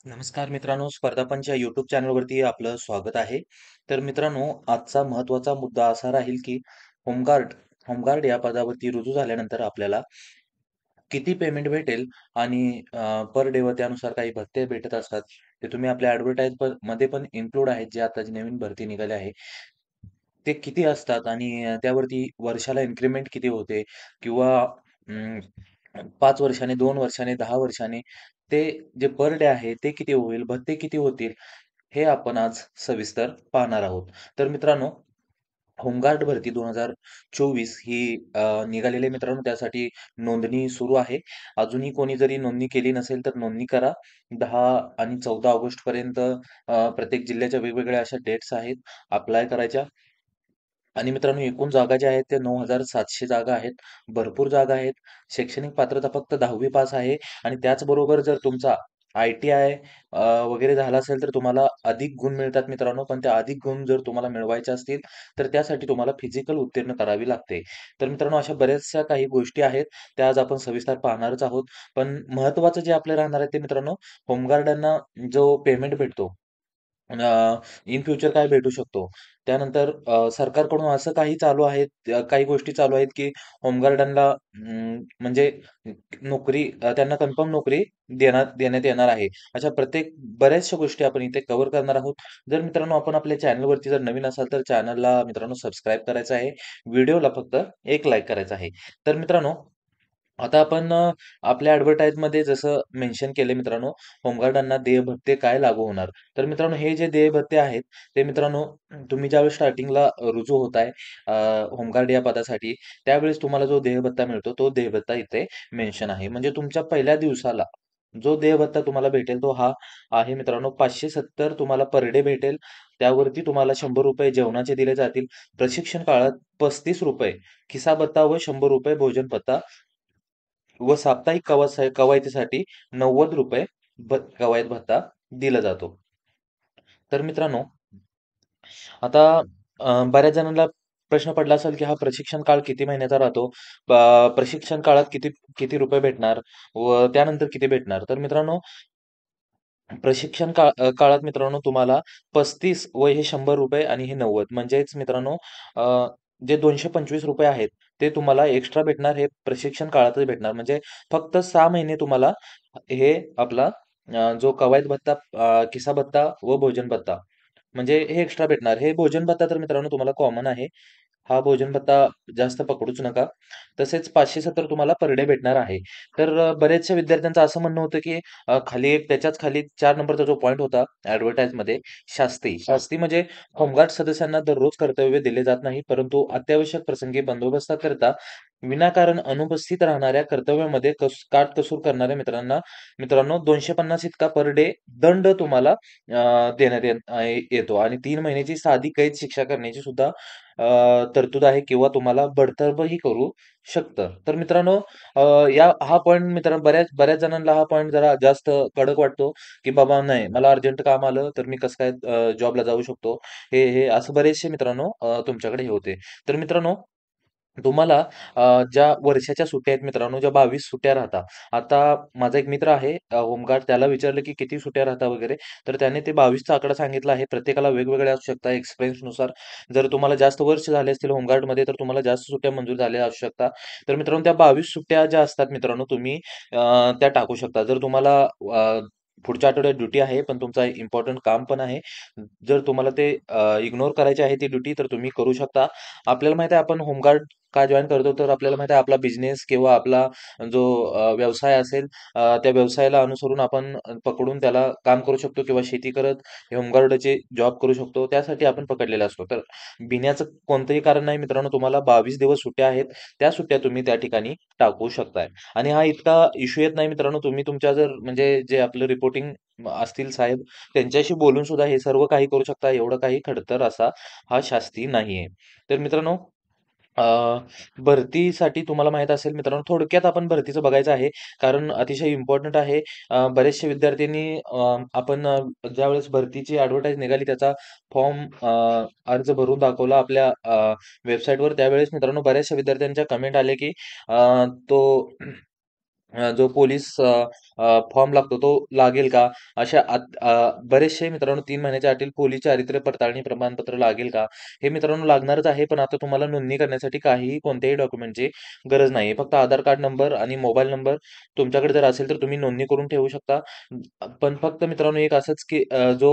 नमस्कार मित्रांनो, स्पर्धापंच या यूट्यूब चॅनलवरती आपलं स्वागत आहे. तर मित्रांनो, आजचा महत्त्वाचा मुद्दा असा राहील, की होमगार्ड होमगार्ड या पदावरती रुजू झाल्यानंतर आपल्याला किती पेमेंट भेटेल आणि पर डे व त्यानुसार काही भत्ते भेटत असतात. ते तुम्ही आपल्या मध्ये पण इन्क्लूड आहेत, जे आता जी नवीन भरती निघाली आहे. ते किती असतात आणि त्यावरती वर्षाला इन्क्रिमेंट किती होते किंवा 5 वर्षाने, 2 वर्षाने, 10 वर्षाने ते जे पर डे आहे ते किती होईल, भत्ते किती होतील, हे आपण आज सविस्तर पाहणार आहोत. तर मित्रांनो, होमगार्ड भरती 2024 ही निघालेली आहे मित्रांनो. त्यासाठी नोंदणी सुरू आहे. अजूनही कोणी जरी नोंदणी केली नसेल, तर नोंदणी करा. 10 आणि 14 ऑगस्टपर्यंत प्रत्येक जिल्ह्याच्या वेगवेगळ्या अशा डेट्स आहेत अप्लाय करायच्या. आणि मित्रांनो, एकूण जागा ज्या आहेत, त्या 9,700 जागा आहेत. भरपूर जागा आहेत. शैक्षणिक पात्रता फक्त 10वी पास आहे आणि त्याचबरोबर जर तुमचा आय-टी-आय वगैरे झाला असेल, तर तुम्हाला अधिक गुण मिळतात मित्रांनो. पण त्या अधिक गुण जर तुम्हाला मिळवायचे असतील, तर त्यासाठी तुम्हाला फिजिकल उत्तीर्ण करावी लागते. तर मित्रांनो, अशा बऱ्याचशा काही गोष्टी आहेत, त्या आज आपण सविस्तर पाहणारच आहोत. पण महत्त्वाचं जे आपलं राहणार आहे, ते मित्रांनो, होमगार्डांना जो पेमेंट भेटतो, इन फ्युचर काय भेटू शकतो. त्यानंतर सरकारकडून असं काही चालू आहे, काही गोष्टी चालू आहेत, की होमगार्डांना म्हणजे नोकरी त्यांना कन्फर्म नोकरी देण्यात येणार आहे. अशा बऱ्याचशा गोष्टी आपण इथे कव्हर करणार आहोत. जर मित्रांनो आपण आपल्या चॅनलवरती जर नवीन असाल, तर चॅनलला मित्रांनो सबस्क्राईब करायचं आहे. व्हिडिओला फक्त एक लाईक करायचं आहे. तर मित्रांनो, आता आपण आपल्या ॲडव्हर्टाइजमध्ये जसं मेन्शन केलंय मित्रांनो, होमगार्डांना देयभत्ते काय लागू होणार. तर मित्रांनो, हे जे देयभत्ते आहेत, ते मित्रांनो तुम्ही ज्यावेळेस स्टार्टिंगला रुजू होताय होमगार्ड या पदासाठी, त्यावेळेस तुम्हाला जो देयभत्ता मिळतो, तो देयभत्ता इथे मेन्शन आहे. म्हणजे तुमच्या पहिल्या दिवसाला जो देयभत्ता तुम्हाला भेटेल, तो हा आहे मित्रांनो, 570 तुम्हाला पर डे भेटेल. त्यावरती तुम्हाला ₹100 जेवणाचे दिले जातील. प्रशिक्षण काळात ₹35 खिसा भत्ता व ₹100 भोजन भत्ता व साप्ताहिक कवायतीसाठी ₹90 कवायत भत्ता दिला जातो. तर मित्रांनो, आता बऱ्याच जणांना प्रश्न पडला असेल, की हा प्रशिक्षण काळ किती महिन्याचा राहतो? प्रशिक्षण काळात किती किती रुपये भेटणार व त्यानंतर किती भेटणार? तर मित्रांनो, काळात मित्रांनो तुम्हाला 35 व हे ₹100 आणि हे 90 म्हणजेच मित्रांनो, अ, जे ₹225 आहेत, ते तुम्हाला एक्स्ट्रा भेटणार. हे प्रशिक्षण काळातच भेटणार. म्हणजे फक्त 6 महिने तुम्हाला हे आपला जो कवायत भत्ता, खिसा भत्ता व भोजन भत्ता, म्हणजे हे एक्स्ट्रा भेटणार. हे भोजन भत्ता तर मित्रांनो तुम्हाला कॉमन आहे. हा भोजन भत्ता जास्त पकडूच नका. तसेच 570 तुम्हाला पर डे भेटणार आहे. तर बऱ्याचशा विद्यार्थ्यांचं असं म्हणणं होतं, की खाली एक त्याच्याच खाली 4 नंबरचा जो पॉइंट होता ॲडव्हर्टाइजमध्ये, शास्ती. शास्ती म्हणजे होमगार्ड सदस्यांना दररोज कर्तव्य दिले जात नाही, परंतु अत्यावश्यक प्रसंगी बंदोबस्ताकरिता विनाकारण अनुपस्थित राहणाऱ्या कर्तव्यामध्ये काटकसूर करणाऱ्या मित्रांनो 250 इतका पर डे दंड तुम्हाला येतो आणि 3 महिन्याची साधी कैद शिक्षा करण्याची सुद्धा तरतूद आहे किंवा तुम्हाला बडतर्फही करू शकतं. तर मित्रांनो, अ, हा पॉइंट मित्रांनो बऱ्याच बऱ्याच जणांना हा पॉइंट जरा जास्त कडक वाटतो, की बाबा नाही मला अर्जंट काम आलं तर मी कसं काय जॉबला जाऊ शकतो. हे असं बरेचसे मित्रांनो तुमच्याकडे हे होते. तर मित्रांनो, तुम्हाला ज्या वर्षाच्या सुट्ट्या आहेत मित्रांनो, ज्या 22 सुट्ट्या राहतात. आता माझा एक मित्र आहे होमगार्ड, त्याला विचारलं की किती सुट्ट्या राहतात वगैरे, तर त्याने ते 22चा आकडा सांगितला आहे. प्रत्येकाला वेगवेगळ्या असू शकतात एक्सपिरियन्सनुसार. जर तुम्हाला जास्त वर्ष झाले असतील होमगार्डमध्ये, तर तुम्हाला जास्त सुट्ट्या मंजूर झालेल्या असू शकतात. तर मित्रांनो, त्या 22 सुट्ट्या ज्या असतात मित्रांनो, तुम्ही त्या टाकू शकता. जर तुम्हाला पुढच्या आठवड्यात ड्युटी आहे, पण तुमचा इम्पोर्टंट काम पण आहे. जर तुम्हाला ते इग्नोर करायची आहे ती ड्युटी, तर तुम्ही करू शकता. आपल्याला माहिती आहे आपण होमगार्ड का जॉइन करतो, तर आपल्याला माहिती आहे आपला बिझनेस किंवा आपला जो व्यवसाय असेल, त्या व्यवसायाला अनुसरून आपण पकडून त्याला काम करू शकतो किंवा शेती करत हे होमगार्डचे जॉब करू शकतो. त्यासाठी आपण पकडलेला असतो. तर भिण्याचं कोणतंही कारण नाही मित्रांनो. तुम्हाला 22 दिवस सुट्ट्या आहेत. त्या सुट्ट्या तुम्ही त्या ठिकाणी टाकू शकताय. आणि हा इतका इश्यू येत नाही मित्रांनो. तुम्ही तुमच्या जर म्हणजे जे आपलं रिपोर्टिंग असतील साहेब, त्यांच्याशी बोलून सुद्धा हे सर्व काही करू शकता. एवढं काही खडतर असा हा शास्ती नाहीये. तर मित्रांनो, अ, भरतीसाठी तुम्हाला माहीत असेल मित्रांनो, थोडक्यात आपण भरतीचं बघायचं आहे. कारण अतिशय इम्पोर्टंट आहे. बरेचसे विद्यार्थ्यांनी आपण ज्यावेळेस भरतीची ॲडव्हर्टाइज निघाली, त्याचा फॉर्म अर्ज भरून दाखवला आपल्या वेबसाईटवर. त्यावेळेस मित्रांनो बऱ्याचशा विद्यार्थ्यांच्या कमेंट आले, की तो जो पोलीस फॉर्म लागतो तो लागेल का? अशा बरेचसे मित्रांनो 3 महिन्याच्या आतील पोलीस चारित्र्य पडताळणी प्रमाणपत्र लागेल का? हे मित्रांनो लागणारच आहे. पण आता तुम्हाला नोंदणी करण्यासाठी काहीही कोणत्याही डॉक्युमेंटची गरज नाही. फक्त आधार कार्ड नंबर आणि मोबाईल नंबर तुमच्याकडे जर असेल तर तुम्ही नोंदणी करून ठेवू शकता. पण फक्त मित्रांनो एक असंच की जो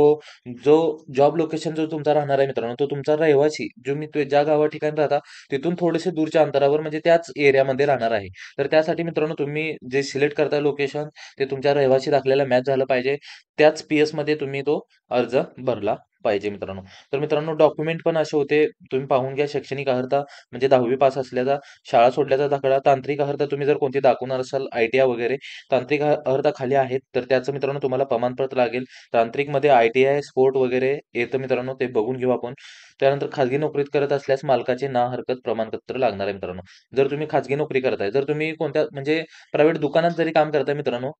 जो जॉब लोकेशन जो तुमचा राहणार आहे मित्रांनो, तो तुमचा रहिवासी जो मी ज्या गावा ठिकाणी राहता तिथून थोडेसे दूरच्या अंतरावर म्हणजे त्याच एरियामध्ये राहणार आहे. तर त्यासाठी मित्रांनो तुम्ही जे सिलेक्ट करताय लोकेशन ते तुमच्या रहिवासी दाखल्याला मॅच झालं पाहिजे. त्याच पी-एसमध्ये तुम्ही तो अर्ज भरला पाहिजे मित्रांनो. तर मित्रांनो डॉक्युमेंट पण असे होते, तुम्ही पाहून घ्या. शैक्षणिक अर्हता म्हणजे 10वी पास असल्याचा, शाळा सोडल्याचा दाखला, तांत्रिक अर्हता तुम्ही जर कोणती दाखवणार असाल आय-टी-आय वगैरे, तांत्रिक अर्हता खाली आहेत, तर त्याचं मित्रांनो तुम्हाला प्रमाणपत्र लागेल. तांत्रिकमध्ये आय-टी-आय, स्पोर्ट वगैरे येतं मित्रांनो, ते बघून घेऊ आपण. त्यानंतर खाजगी नोकरीत करत असल्यास मालकाचे ना हरकत प्रमाणपत्र लागणार आहे मित्रांनो. जर तुम्ही खाजगी नोकरी करताय, जर तुम्ही कोणत्या म्हणजे प्रायव्हेट दुकानात जरी काम करताय मित्रांनो,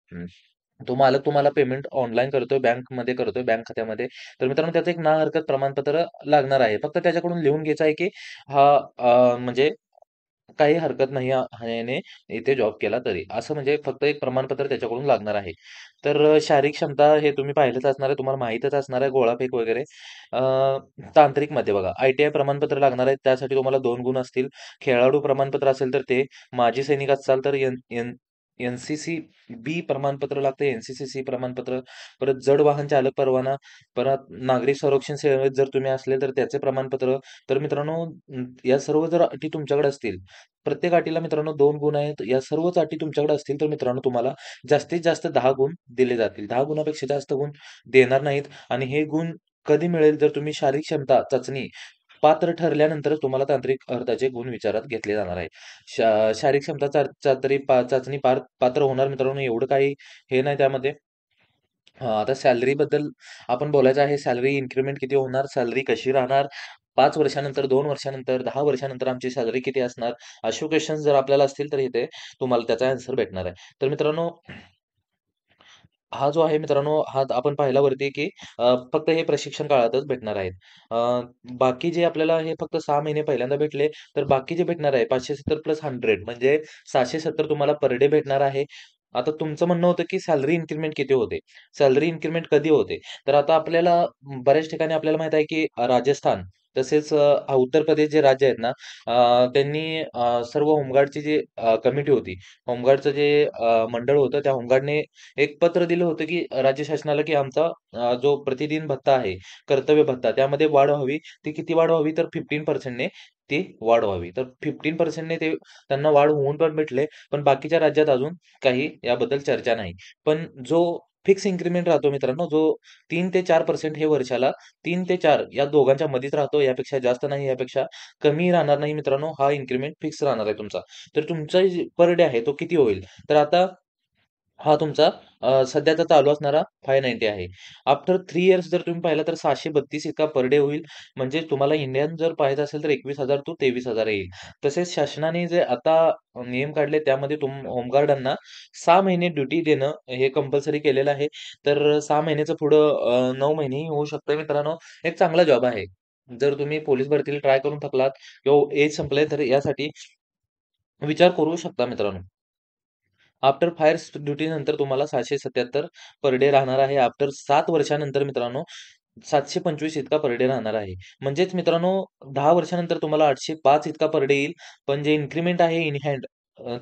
तो मालक तुम्हाला पेमेंट ऑनलाईन करतोय, बँकमध्ये करतोय, बँक खात्यामध्ये. तर मित्रांनो त्याचं एक ना हरकत प्रमाणपत्र लागणार आहे. फक्त त्याच्याकडून लिहून घ्यायचं आहे, की हा म्हणजे काही हरकत नाही ह्याने इथे जॉब केला तरी. असं म्हणजे फक्त एक प्रमाणपत्र त्याच्याकडून लागणार आहे. तर शारीरिक क्षमता हे तुम्ही पाहिलंच असणार आहे, तुम्हाला माहीतच असणार आहे गोळाफेक वगैरे. अ, तांत्रिकमध्ये बघा आय-टी-आय प्रमाणपत्र लागणार आहे. त्यासाठी तुम्हाला 2 गुण असतील. खेळाडू प्रमाणपत्र असेल तर ते, माजी सैनिक असाल तर एन एन एन-सी-सी बी प्रमाणपत्र लागतं, एन-सी-सी-सी प्रमाणपत्र, परत जड वाहन चालक परवाना, परत नागरिक संरक्षण सेवेत जर तुम्ही असले तर त्याचे प्रमाणपत्र. तर मित्रांनो या सर्व जर अटी तुमच्याकडे असतील, प्रत्येक अटीला मित्रांनो 2 गुण आहेत. या सर्वच अटी तुमच्याकडे असतील तर मित्रांनो तुम्हाला जास्तीत जास्त 10 गुण दिले जातील. 10 गुणापेक्षा जास्त गुण देणार नाहीत आणि हे गुण कधी मिळेल जर तुम्ही शारीरिक क्षमता चाचणी पात्र ठरल्यानंतरच तुम्हाला तांत्रिक अर्हताचे गुण विचारात घेतले जाणार आहे. शारीरिक क्षमता चाचणी पात्र होणार मित्रांनो एवढं काही हे नाही त्यामध्ये. हां, आता सॅलरीबद्दल आपण बोलायचं आहे. सॅलरी इन्क्रिमेंट किती होणार? सॅलरी कशी राहणार? 5 वर्षानंतर, 2 वर्षानंतर, 10 वर्षानंतर आमची सॅलरी किती असणार? असे क्वेशन्स जर आपल्याला असतील तर इथे तुम्हाला त्याचा आन्सर भेटणार आहे. तर मित्रांनो हा जो आहे मित्रांनो, हा आपण पाहिला वरती, की फक्त हे प्रशिक्षण काळातच भेटणार आहेत. अ, बाकी जे आपल्याला हे फक्त 6 महिने पहिल्यांदा भेटले, तर बाकी जे भेटणार आहे 570 प्लस 100 म्हणजे 670 तुम्हाला पर डे भेटणार आहे. आता तुमचं म्हणणं होतं, की सॅलरी इन्क्रिमेंट किती होते? सॅलरी इन्क्रिमेंट कधी होते? तर आता आपल्याला बऱ्याच ठिकाणी आपल्याला माहीत आहे, की राजस्थान तसेच उत्तर प्रदेश जे राज्य आहेत ना, त्यांनी सर्व होमगार्डची जी कमिटी होती, होमगार्डचं जे मंडळ होतं, त्या होमगार्डने एक पत्र दिलं होतं, की राज्य शासनाला, की आमचा जो प्रतिदिन भत्ता आहे, कर्तव्य भत्ता त्यामध्ये वाढ व्हावी. ती किती वाढ व्हावी? तर 15% ने ती वाढ व्हावी. तर 15% ने ते त्यांना वाढ होऊन पण भेटले. पण बाकीच्या राज्यात अजून काही याबद्दल चर्चा नाही. पण जो फिक्स इन्क्रिमेंट राहतो मित्रांनो, जो 3 ते 4% हे वर्षाला 3 ते 4 या दोघांच्या मधीच राहतो. यापेक्षा जास्त नाही, यापेक्षा कमी राहणार नाही मित्रांनो. हा इन्क्रिमेंट फिक्स राहणार आहे तुमचा. तर तुमचा पर डे आहे तो किती होईल? तर आता हा तुमचा सध्याचा चालू असणारा 590 आहे. आफ्टर 3 इयर्स जर तुम्ही पाहिला तर 632 इतका पर डे होईल. म्हणजे तुम्हाला इंडियन जर पाहायचं असेल तर 21,000 to 23,000 येईल. तसेच शासनाने जे आता नियम काढले त्यामध्ये होमगार्डांना 6 महिने ड्युटी देणं हे कंपल्सरी केलेलं आहे. तर 6 महिन्याचं पुढं 9 महिनेही होऊ शकतं मित्रांनो. एक चांगला जॉब आहे. जर तुम्ही पोलीस भरतीला ट्राय करून थकलात किंवा एज संपलंय तर यासाठी विचार करू शकता मित्रांनो. आफ्टर फायर ड्युटीनंतर तुम्हाला 777 पर डे राहणार आहे. आफ्टर 7 वर्षानंतर मित्रांनो 725 इतका पर डे राहणार आहे. म्हणजेच मित्रांनो 10 वर्षानंतर तुम्हाला 805 इतका पर डे येईल. पण जे इन्क्रिमेंट आहे इन हँड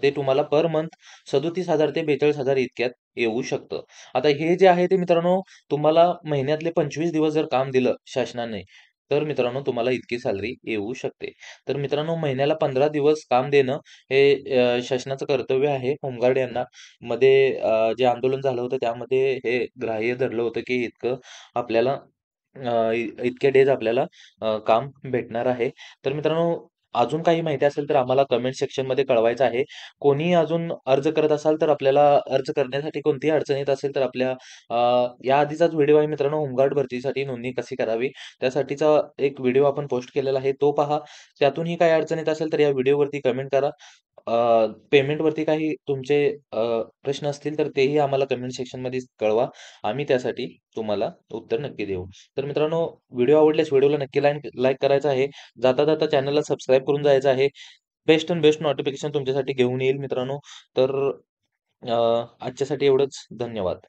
ते तुम्हाला पर मंथ 37,000 ते 42,000 इतक्यात येऊ शकतं. आता हे जे आहे ते मित्रांनो तुम्हाला महिन्यातले 25 दिवस जर काम दिलं शासनाने, तर मित्रांनो तुम्हाला इतकी सॅलरी येऊ शकते. तर मित्रांनो महिन्याला 15 दिवस काम देणं हे शासनाचं कर्तव्य आहे. होमगार्ड यांना मध्ये जे आंदोलन झालं होतं त्यामध्ये हे ग्राह्य धरलं होतं, की इतकं आपल्याला इतके डेज आपल्याला काम भेटणार आहे. तर मित्रांनो अजून काही माहिती असेल तर आम्हाला कमेंट सेक्शनमध्ये कळवायचं आहे. कोणीही अजून अर्ज करत असाल तर आपल्याला अर्ज करण्यासाठी कोणतीही अडचण येत असेल तर आपल्या या आधीचाच व्हिडिओ आहे मित्रांनो होमगार्ड भरतीसाठी नोंदणी कशी करावी त्यासाठीचा एक व्हिडिओ आपण पोस्ट केलेला आहे तो पहा. त्यातूनही काही अडचण येत असेल तर या व्हिडिओवरती कमेंट करा. पेमेंटवरती काही तुमचे प्रश्न असतील तर तेही आम्हाला कमेंट सेक्शनमध्ये कळवा. आम्ही त्यासाठी तुम्हाला उत्तर नक्की देऊ. तर मित्रांनो व्हिडिओ आवडल्यास व्हिडिओला नक्की लाईक करायचा आहे. जाता-जाता चॅनलला सबस्क्राईब करून जायचं आहे. बेस्ट अँड बेस्ट नोटिफिकेशन तुमच्यासाठी घेऊन येईल मित्रांनो. तर आजच्यासाठी एवढंच. धन्यवाद.